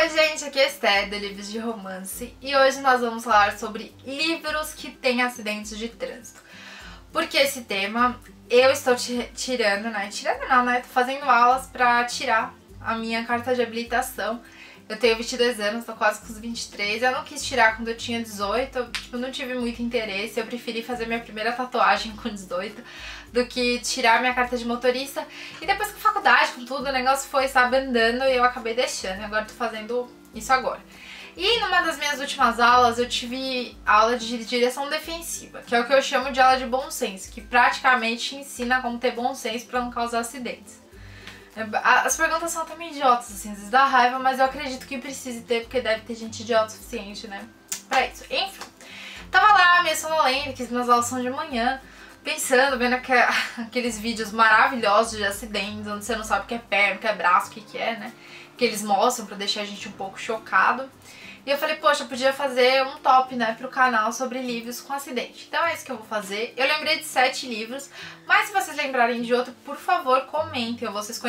Oi gente, aqui é Esté, do Livros de Romance, e hoje nós vamos falar sobre livros que têm acidentes de trânsito. Por que esse tema? Eu estou tirando, tô fazendo aulas pra tirar a minha carta de habilitação. Eu tenho 22 anos, tô quase com os 23, eu não quis tirar quando eu tinha 18, eu não tive muito interesse, eu preferi fazer minha primeira tatuagem com 18 do que tirar minha carta de motorista. E depois com a faculdade, com tudo, o negócio foi, sabe, andando e eu acabei deixando, e agora tô fazendo isso agora. E numa das minhas últimas aulas eu tive aula de direção defensiva, que é o que eu chamo de aula de bom senso, que praticamente ensina como ter bom senso pra não causar acidentes. As perguntas são até meio idiotas, assim, às vezes dá raiva, mas eu acredito que precise ter, porque deve ter gente idiota o suficiente, né, pra isso. Enfim, tava lá, meio sonolenta, que as minhas aulas são de manhã, pensando, vendo aqueles vídeos maravilhosos de acidentes, onde você não sabe o que é perna, o que é braço, o que é, né, que eles mostram pra deixar a gente um pouco chocado. E eu falei, poxa, eu podia fazer um top, né, pro canal sobre livros com acidente. Então é isso que eu vou fazer. Eu lembrei de 7 livros, mas se vocês lembrarem de outro, por favor, comentem. Ou vocês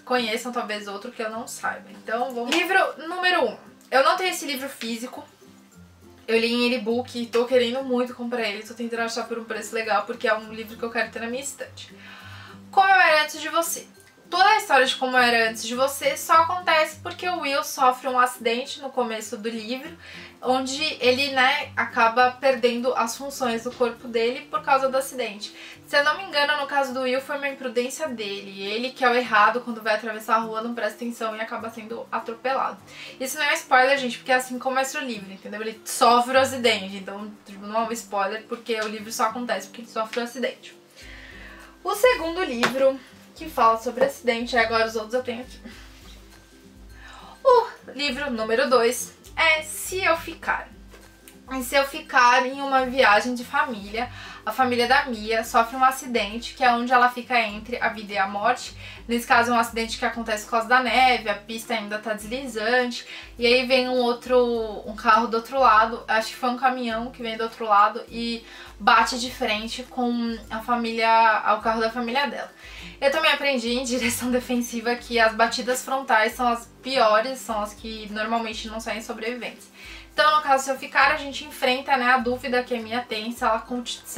conheçam talvez outro que eu não saiba. Então vamos... Livro número 1. Eu não tenho esse livro físico. Eu li em e-book e tô querendo muito comprar ele. Tô tentando achar por um preço legal, porque é um livro que eu quero ter na minha estante. Como eu era antes de você. Toda a história de como era antes de você só acontece porque o Will sofre um acidente no começo do livro, onde ele, né, acaba perdendo as funções do corpo dele por causa do acidente. Se eu não me engano, no caso do Will, foi uma imprudência dele. Ele, que é o errado, quando vai atravessar a rua, não presta atenção e acaba sendo atropelado. Isso não é um spoiler, gente, porque é assim começa o livro, entendeu? Ele sofre o acidente, então não é um spoiler, porque o livro só acontece porque ele sofre o acidente. O segundo livro que fala sobre acidente, agora os outros eu tenho aqui. O livro número 2 é Se Eu Ficar. E se eu ficar em uma viagem de família, a família da Mia sofre um acidente, que é onde ela fica entre a vida e a morte. Nesse caso é um acidente que acontece por causa da neve, a pista ainda tá deslizante, e aí vem um carro do outro lado, acho que foi um caminhão que vem do outro lado e bate de frente com o carro da família dela. Eu também aprendi em direção defensiva que as batidas frontais são as piores, são as que normalmente não saem sobreviventes. Então, no caso, se eu ficar, a gente enfrenta, né, a dúvida que a Mia tem se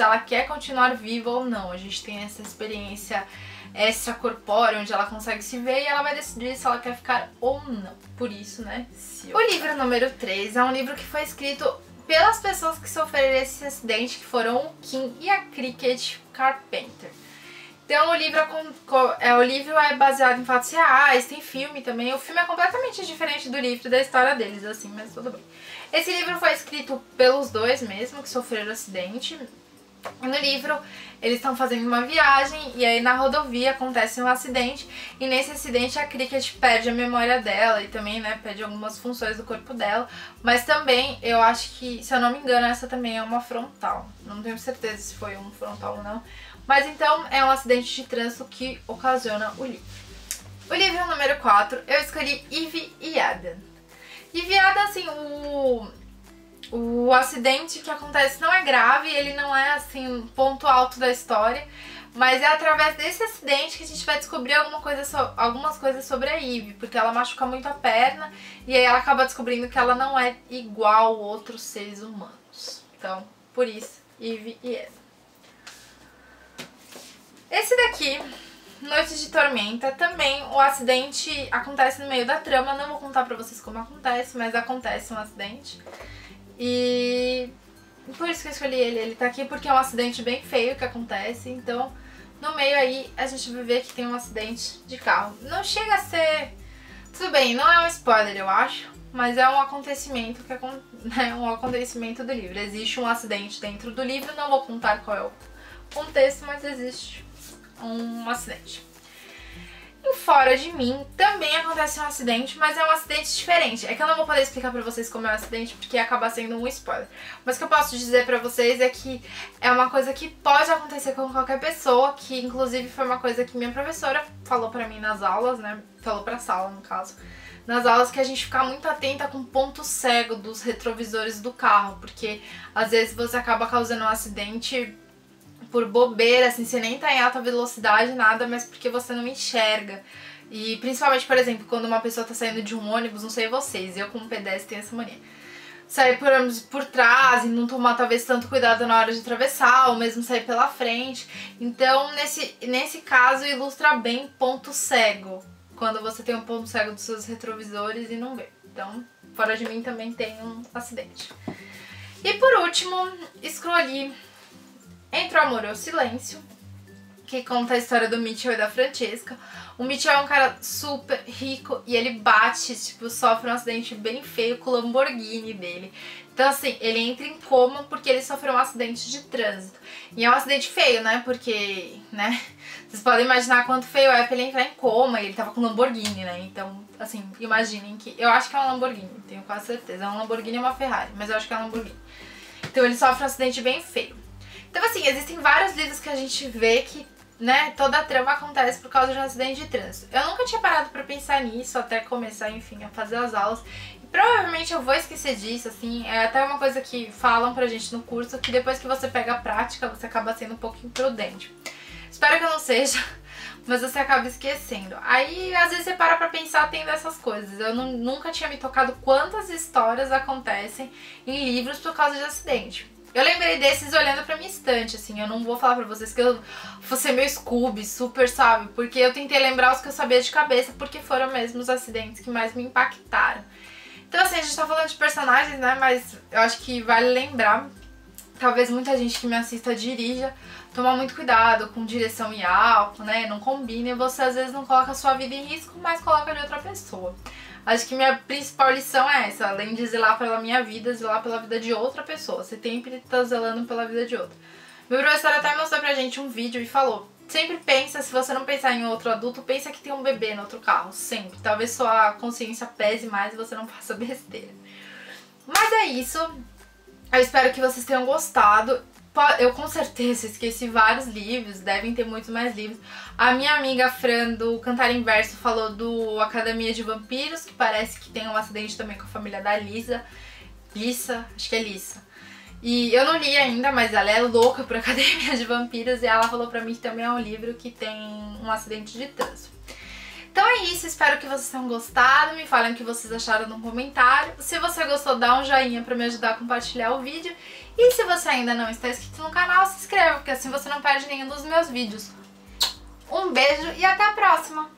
ela quer continuar viva ou não. A gente tem essa experiência extracorpórea, onde ela consegue se ver e ela vai decidir se ela quer ficar ou não. Por isso, né, O livro número 3 é um livro que foi escrito pelas pessoas que sofreram esse acidente, que foram o Kim e a Cricket Carpenter. Então o livro é baseado em fatos reais, tem filme também. O filme é completamente diferente do livro, da história deles, assim, mas tudo bem. Esse livro foi escrito pelos dois mesmo, que sofreram acidente. E no livro eles estão fazendo uma viagem e aí na rodovia acontece um acidente. E nesse acidente a Cricket perde a memória dela e também, né, perde algumas funções do corpo dela. Mas também eu acho que, se eu não me engano, essa também é uma frontal. Não tenho certeza se foi um frontal ou não. Mas então é um acidente de trânsito que ocasiona o livro. O livro número 4 eu escolhi Eve e Adam. Eve e Adam, assim, o acidente que acontece não é grave, ele não é assim um ponto alto da história, mas é através desse acidente que a gente vai descobrir algumas coisas sobre a Eve, porque ela machuca muito a perna e aí ela acaba descobrindo que ela não é igual a outros seres humanos. Então, por isso, Eve e Adam. Esse daqui, Noite de Tormenta, também o acidente acontece no meio da trama, não vou contar pra vocês como acontece, mas acontece um acidente. E por isso que eu escolhi ele tá aqui porque é um acidente bem feio que acontece, então no meio aí a gente vai ver que tem um acidente de carro. Não chega a ser... Tudo bem, não é um spoiler eu acho, mas é um acontecimento que é um acontecimento do livro. Existe um acidente dentro do livro, não vou contar qual é o contexto, mas existe um acidente. E Fora de Mim também acontece um acidente, mas é um acidente diferente. É que eu não vou poder explicar pra vocês como é o acidente, porque acaba sendo um spoiler. Mas o que eu posso dizer pra vocês é que é uma coisa que pode acontecer com qualquer pessoa, que inclusive foi uma coisa que minha professora falou pra mim nas aulas, né? Falou pra sala, no caso. Nas aulas, que a gente ficar muito atenta com o ponto cego dos retrovisores do carro, porque às vezes você acaba causando um acidente por bobeira, assim, você nem tá em alta velocidade, nada, mas porque você não enxerga. E principalmente, por exemplo, quando uma pessoa tá saindo de um ônibus, não sei vocês, eu como pedestre tenho essa mania. Sair por trás e não tomar talvez tanto cuidado na hora de atravessar, ou mesmo sair pela frente. Então, nesse caso, ilustra bem ponto cego. Quando você tem um ponto cego dos seus retrovisores e não vê. Então, fora de mim também tem um acidente. E por último, escolhi Entre o Amor e o Silêncio, que conta a história do Mitchell e da Francesca. O Mitchell é um cara super rico e ele bate, tipo, sofre um acidente bem feio com o Lamborghini dele. Então, assim, ele entra em coma porque ele sofreu um acidente de trânsito. E é um acidente feio, né? Porque, né? Vocês podem imaginar quanto feio é pra ele entrar em coma e ele tava com o Lamborghini, né? Então, assim, imaginem que... Eu acho que é um Lamborghini, tenho quase certeza. É um Lamborghini ou uma Ferrari, mas eu acho que é um Lamborghini. Então, ele sofre um acidente bem feio. Então, assim, existem vários livros que a gente vê que, né, toda a trama acontece por causa de um acidente de trânsito. Eu nunca tinha parado pra pensar nisso até começar, enfim, a fazer as aulas. E provavelmente eu vou esquecer disso, assim, é até uma coisa que falam pra gente no curso, que depois que você pega a prática, você acaba sendo um pouco imprudente. Espero que eu não seja, mas você acaba esquecendo. Aí, às vezes, você para pra pensar tendo essas coisas. Eu nunca tinha me tocado quantas histórias acontecem em livros por causa de acidente. Eu lembrei desses olhando pra minha estante, assim, eu não vou falar pra vocês que eu vou ser meu Scooby, super, sabe? Porque eu tentei lembrar os que eu sabia de cabeça, porque foram mesmo os acidentes que mais me impactaram. Então, assim, a gente tá falando de personagens, né, mas eu acho que vale lembrar, talvez muita gente que me assista dirija, tomar muito cuidado com direção e álcool, né, não combine, você às vezes não coloca a sua vida em risco, mas coloca de outra pessoa. Acho que minha principal lição é essa, além de zelar pela minha vida, zelar pela vida de outra pessoa. Você sempre tá zelando pela vida de outra. Meu professor até mostrou pra gente um vídeo e falou: sempre pensa, se você não pensar em outro adulto, pensa que tem um bebê no outro carro, sempre. Talvez sua consciência pese mais e você não faça besteira. Mas é isso, eu espero que vocês tenham gostado. Eu com certeza esqueci vários livros, devem ter muitos mais livros. A minha amiga Fran do Cantar em Verso falou do Academia de Vampiros, que parece que tem um acidente também com a família da Lisa. Lissa, acho que é Lissa. E eu não li ainda, mas ela é louca por Academia de Vampiros e ela falou pra mim que também é um livro que tem um acidente de trânsito. Então é isso, espero que vocês tenham gostado, me falem o que vocês acharam no comentário. Se você gostou, dá um joinha pra me ajudar a compartilhar o vídeo. E se você ainda não está inscrito no canal, se inscreva, porque assim você não perde nenhum dos meus vídeos. Um beijo e até a próxima!